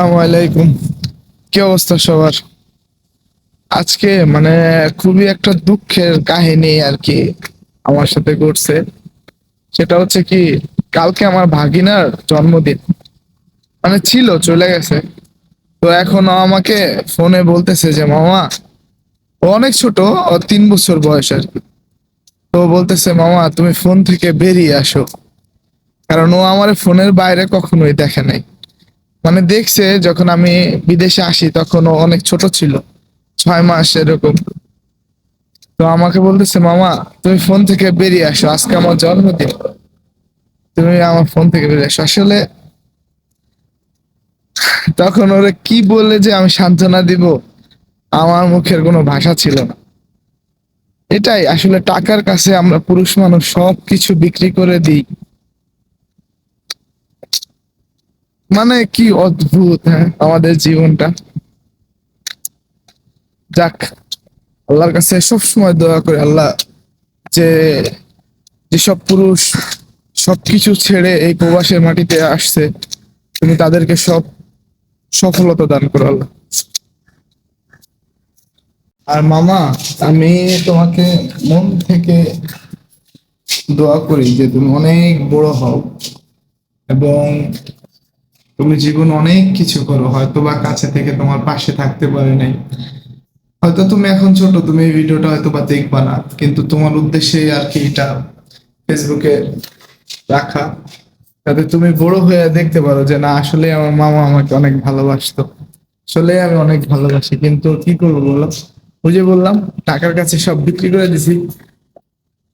আসসালামাইকুম। কি অবস্থা সবার? আজকে খুবই একটা দুঃখের কাহিনী আর কি আমার সাথে ঘটছে। সেটা হচ্ছে কি, কালকে আমার ভাগিনার জন্মদিন, ছিল, চলে গেছে। তো এখনো আমাকে ফোনে বলতেছে যে মামা, ও অনেক ছোট, ও 3 বছর বয়স আর কি। তো বলতেছে মামা তুমি ফোন থেকে বেরিয়ে আসো, কারণ ও আমার ফোনের বাইরে কখনোই দেখে নাই। দেখছে যখন আমি বিদেশে আসি তখন ও অনেক ছোট ছিল, 6 মাস এরকম। তো আমাকে বলতেছে মামা তুমি ফোন থেকে বেরিয়ে আসো, আজকে আমার জন্মদিন, তুমি আমার ফোন থেকে বেরিয়ে আসো। আসলে তখন ওরে কি বলে যে আমি সান্ত্বনা দিব, আমার মুখের কোনো ভাষা ছিল না। এটাই আসলে, টাকার কাছে আমরা পুরুষ মানুষ সবকিছু বিক্রি করে দিই। কি অদ্ভুত, হ্যাঁ, আমাদের জীবনটা। যাক, আল্লাহর কাছে সবসময় দোয়া করে, আল্লাহ যে যেসব পুরুষ সবকিছু ছেড়ে এই প্রবাসের মাটিতে আসছে, তুমি তাদেরকে সব সফলতা দান করো আল্লাহ। আর মামা, আমি তোমাকে মন থেকে দোয়া করি যে তুমি অনেক বড় হও এবং তুমি জীবনে অনেক কিছু করো। হয়তো বা কাছে থেকে তোমার পাশে থাকতে পারে নাই, হয়তো তুমি এখন ছোট, তুমি এই ভিডিওটা হয়তো বা দেখবা না, কিন্তু তোমার উদ্দেশ্যে আর কি এটা ফেসবুকে রাখা, যাতে তুমি বড় হয়ে দেখতে পারো যে না, আসলে আমার মামা আমাকে অনেক ভালোবাসতো। আসলে আমি অনেক ভালোবাসি, কিন্তু কি করবো বলো, ওই যে বললাম, টাকার কাছে সব বিক্রি করে দিছি।